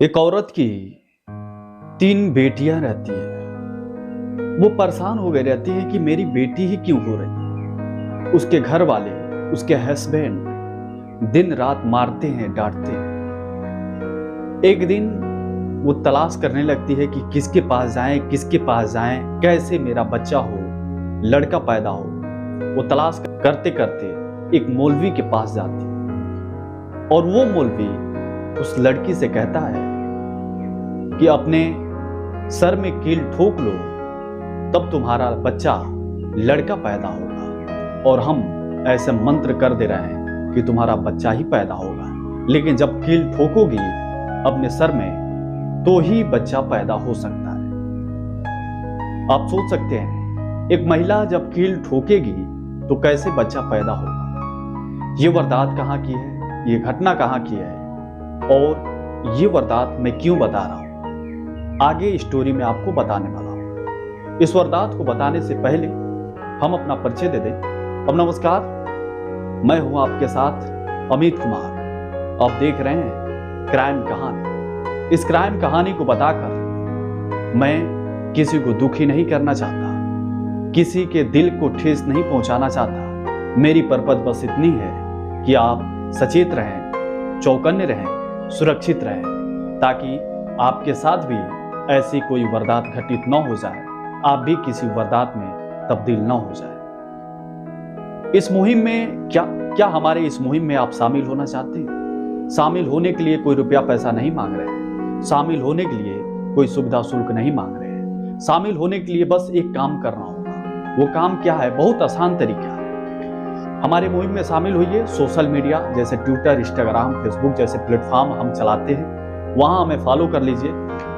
एक औरत की 3 बेटियां रहती है। वो परेशान हो गई रहती है कि मेरी बेटी ही क्यों हो रही है। उसके घर वाले, उसके हस्बैंड दिन रात मारते हैं, डांटते हैं। एक दिन वो तलाश करने लगती है कि किसके पास जाएं, किसके पास जाएं, कैसे मेरा बच्चा हो, लड़का पैदा हो। वो तलाश करते करते एक मौलवी के पास जाती है और वो मौलवी उस लड़की से कहता है कि अपने सर में कील ठोक लो, तब तुम्हारा बच्चा लड़का पैदा होगा। और हम ऐसे मंत्र कर दे रहे हैं कि तुम्हारा बच्चा ही पैदा होगा, लेकिन जब कील ठोकोगी अपने सर में तो ही बच्चा पैदा हो सकता है। आप सोच सकते हैं, एक महिला जब कील ठोकेगी तो कैसे बच्चा पैदा होगा। ये वारदात कहाँ की है, ये घटना कहाँ की है और ये वारदात मैं क्यों बता रहा हूं, आगे स्टोरी में आपको बताने वाला हूं। इस वारदात को बताने से पहले हम अपना परिचय दे दें। अब नमस्कार, मैं हूं आपके साथ अमित कुमार। आप देख रहे हैं क्राइम कहानी। इस क्राइम कहानी को बताकर मैं किसी को दुखी नहीं करना चाहता, किसी के दिल को ठेस नहीं पहुंचाना चाहता। मेरी पर्पज बस इतनी है कि आप सचेत रहें, चौकन्ने रहें, सुरक्षित रहें, ताकि आपके साथ भी ऐसी कोई वारदात घटित न हो जाए, आप भी किसी वारदात में तब्दील न हो जाए। इस मुहिम में क्या हमारे इस मुहिम में आप शामिल होना चाहते हैं? शामिल होने के लिए कोई रुपया पैसा नहीं मांग रहे हैं, शामिल होने के लिए कोई सुविधा शुल्क नहीं मांग रहे हैं। शामिल होने के लिए बस एक काम करना होगा। वो काम क्या है? बहुत आसान तरीका है। हमारे मुहिम में शामिल होइए। सोशल मीडिया जैसे ट्विटर, इंस्टाग्राम, फेसबुक जैसे प्लेटफॉर्म हम चलाते हैं, वहां हमें फॉलो कर लीजिए।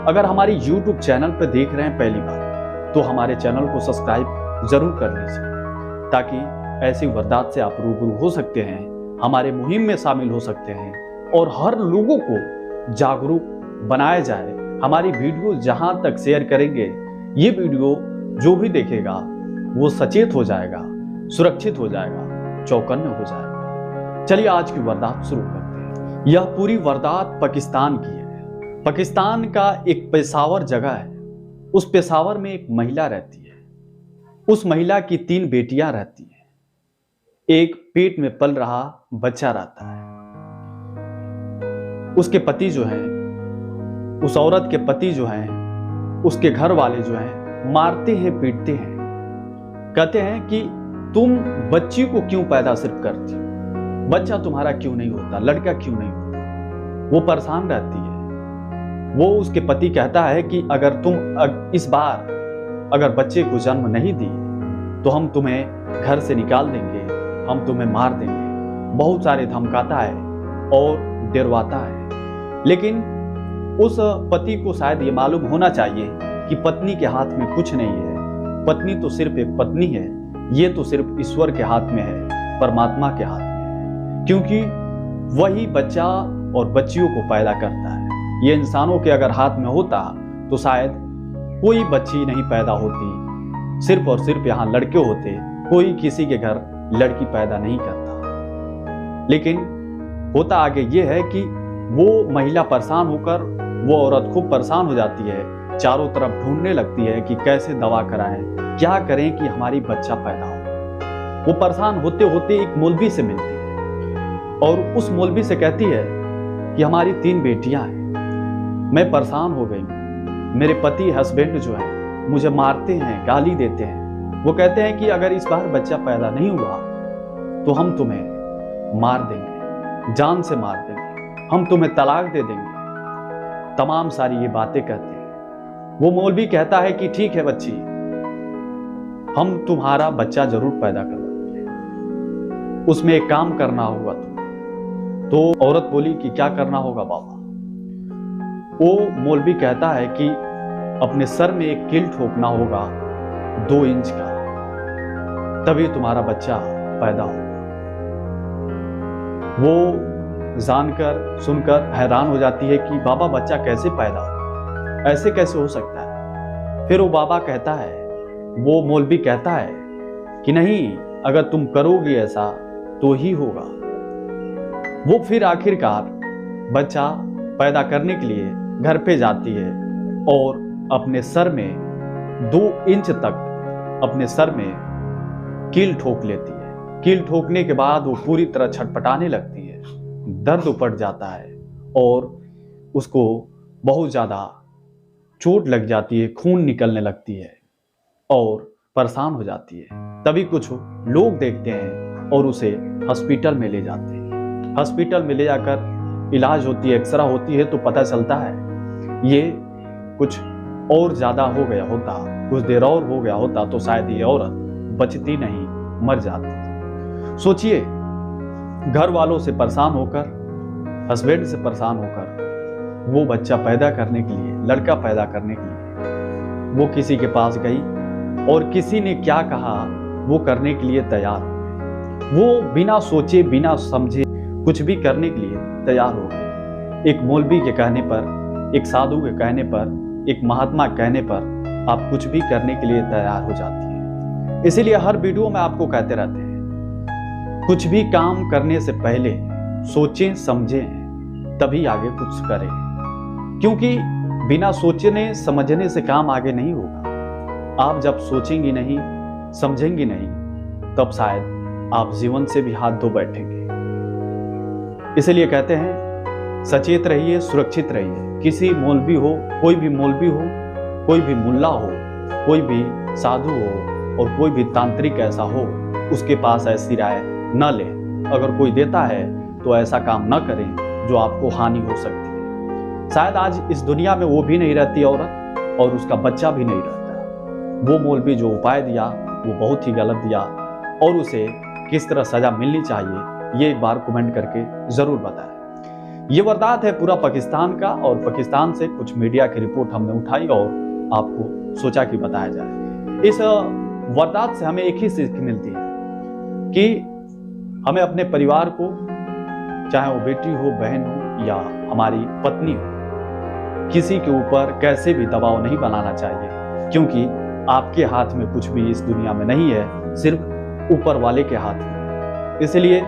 अगर हमारी यूट्यूब चैनल पर देख रहे हैं पहली बार, तो हमारे चैनल को सब्सक्राइब जरूर कर लीजिए, ताकि ऐसी वारदात से आप रूबरू हो सकते हैं, हमारे मुहिम में शामिल हो सकते हैं और हर लोगों को जागरूक बनाया जाए। हमारी वीडियो जहां तक शेयर करेंगे, ये वीडियो जो भी देखेगा वो सचेत हो जाएगा, सुरक्षित हो जाएगा, चौकन्ने हो जाएगा। चलिए आज की वारदात शुरू करते हैं। यह पूरी वारदात पाकिस्तान की है। पाकिस्तान का एक पेशावर जगह है। उस पेशावर में एक महिला रहती है। उस महिला की 3 बेटियां रहती हैं। एक पेट में पल रहा बच्चा रहता है। उसके पति जो हैं, उस औरत के पति जो हैं, उसके घर वाले जो हैं, मारते हैं, पीटते हैं। कहते हैं कि तुम बच्ची को क्यों पैदा सिर्फ करती हो, बच्चा तुम्हारा क्यों नहीं होता, लड़का क्यों नहीं होता। वो परेशान रहती है। वो उसके पति कहता है कि अगर तुम इस बार अगर बच्चे को जन्म नहीं दी तो हम तुम्हें घर से निकाल देंगे, हम तुम्हें मार देंगे। बहुत सारे धमकाता है और डरवाता है। लेकिन उस पति को शायद ये मालूम होना चाहिए कि पत्नी के हाथ में कुछ नहीं है। पत्नी तो सिर्फ एक पत्नी है, ये तो सिर्फ ईश्वर के हाथ में है, परमात्मा के हाथ में, क्योंकि वही बच्चा और बच्चियों को पैदा करता है। ये इंसानों के अगर हाथ में होता तो शायद कोई बच्ची नहीं पैदा होती, सिर्फ और सिर्फ यहाँ लड़के होते, कोई किसी के घर लड़की पैदा नहीं करता। लेकिन होता आगे ये है कि वो महिला परेशान होकर, वो औरत खूब परेशान हो जाती है, चारों तरफ ढूंढने लगती है कि कैसे दवा कराएं, क्या करें कि हमारी बच्चा पैदा हो। वो परेशान होते होते एक मौलवी से मिलती है और उस मौलवी से कहती है कि हमारी 3 बेटियां हैं, मैं परेशान हो गई, मेरे पति हस्बैंड जो है मुझे मारते हैं, गाली देते हैं। वो कहते हैं कि अगर इस बार बच्चा पैदा नहीं हुआ तो हम तुम्हें मार देंगे, जान से मार देंगे, हम तुम्हें तलाक दे देंगे। तमाम सारी ये बातें कहते हैं। वो मौलवी कहता है कि ठीक है बच्ची, हम तुम्हारा बच्चा जरूर पैदा करवाएंगे, उसमें एक काम करना होगा तुम्हें। तो औरत बोली कि क्या करना होगा बाबा। वो मौलवी कहता है कि अपने सर में एक कील ठोकना होगा 2 इंच का, तभी तुम्हारा बच्चा पैदा होगा। वो जानकर सुनकर हैरान हो जाती है कि बाबा बच्चा कैसे पैदा हो, ऐसे कैसे हो सकता है। फिर वो बाबा कहता है, वो मौलवी कहता है कि नहीं, अगर तुम करोगे ऐसा तो ही होगा। वो फिर आखिरकार बच्चा पैदा करने के लिए घर पे जाती है और अपने सर में 2 इंच तक अपने सर में कील ठोक लेती है। कील ठोकने के बाद वो पूरी तरह छटपटाने लगती है, दर्द उपड़ जाता है और उसको बहुत ज़्यादा चोट लग जाती है, खून निकलने लगती है और परेशान हो जाती है। तभी कुछ लोग देखते हैं और उसे हॉस्पिटल में ले जाते हैं। हॉस्पिटल में ले जाकर इलाज होती है, एक्सरा होती है तो पता चलता है ये कुछ और ज़्यादा हो गया होता, कुछ देर और हो गया होता तो शायद ये औरत बचती नहीं, मर जाती। सोचिए, घर वालों से परेशान होकर, हस्बैंड से परेशान होकर वो बच्चा पैदा करने के लिए, लड़का पैदा करने के लिए वो किसी के पास गई और किसी ने क्या कहा वो करने के लिए तैयार हो गई। वो बिना सोचे बिना समझे कुछ भी करने के लिए तैयार हो गई। एक मौलवी के कहने पर, एक साधु के कहने पर, एक महात्मा के कहने पर आप कुछ भी करने के लिए तैयार हो जाती है। इसीलिए हर वीडियो में आपको कहते रहते हैं, कुछ भी काम करने से पहले सोचें समझें तभी आगे कुछ करें, क्योंकि बिना सोचने समझने से काम आगे नहीं होगा। आप जब सोचेंगी नहीं, समझेंगी नहीं, तब शायद आप जीवन से भी हाथ धो बैठेंगे। इसलिए कहते हैं, सचेत रहिए, सुरक्षित रहिए। किसी मौलवी हो, कोई भी मौलवी हो, कोई भी मुल्ला हो, कोई भी साधु हो और कोई भी तांत्रिक ऐसा हो, उसके पास ऐसी राय न लें। अगर कोई देता है तो ऐसा काम न करें जो आपको हानि हो सकती है। शायद आज इस दुनिया में वो भी नहीं रहती औरत और उसका बच्चा भी नहीं रहता। वो मौलवी जो उपाय दिया वो बहुत ही गलत दिया और उसे किस तरह सजा मिलनी चाहिए ये एक बार कमेंट करके जरूर बताएं। ये वारदात है पूरा पाकिस्तान का और पाकिस्तान से कुछ मीडिया की रिपोर्ट हमने उठाई और आपको सोचा कि बताया जाए। इस वारदात से हमें एक ही सीख मिलती है कि हमें अपने परिवार को, चाहे वो बेटी हो, बहन हो या हमारी पत्नी हो, किसी के ऊपर कैसे भी दबाव नहीं बनाना चाहिए, क्योंकि आपके हाथ में कुछ भी इस दुनिया में नहीं है, सिर्फ ऊपर वाले के हाथ में। इसलिए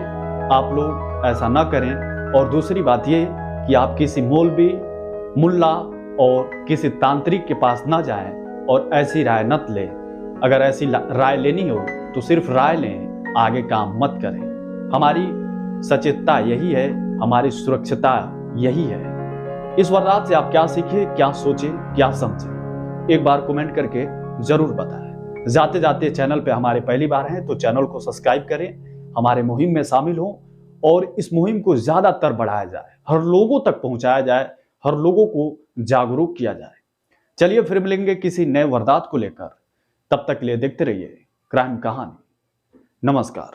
आप लोग ऐसा ना करें। और दूसरी बात ये कि आप किसी मौलवी, मुल्ला और किसी तांत्रिक के पास ना जाएं और ऐसी राय न लें। अगर ऐसी राय लेनी हो तो सिर्फ राय लें, आगे काम मत करें। हमारी सचेतता यही है, हमारी सुरक्षिता यही है। इस वारदात से आप क्या सीखे, क्या सोचे, क्या समझे, एक बार कमेंट करके जरूर बताएं। जाते जाते चैनल पे हमारे पहली बार हैं तो चैनल को सब्सक्राइब करें, हमारे मुहिम में शामिल हों और इस मुहिम को ज्यादातर बढ़ाया जाए, हर लोगों तक पहुंचाया जाए, हर लोगों को जागरूक किया जाए। चलिए फिर मिलेंगे किसी नए वारदात को लेकर, तब तक के लिए देखते रहिए क्राइम कहानी। नमस्कार।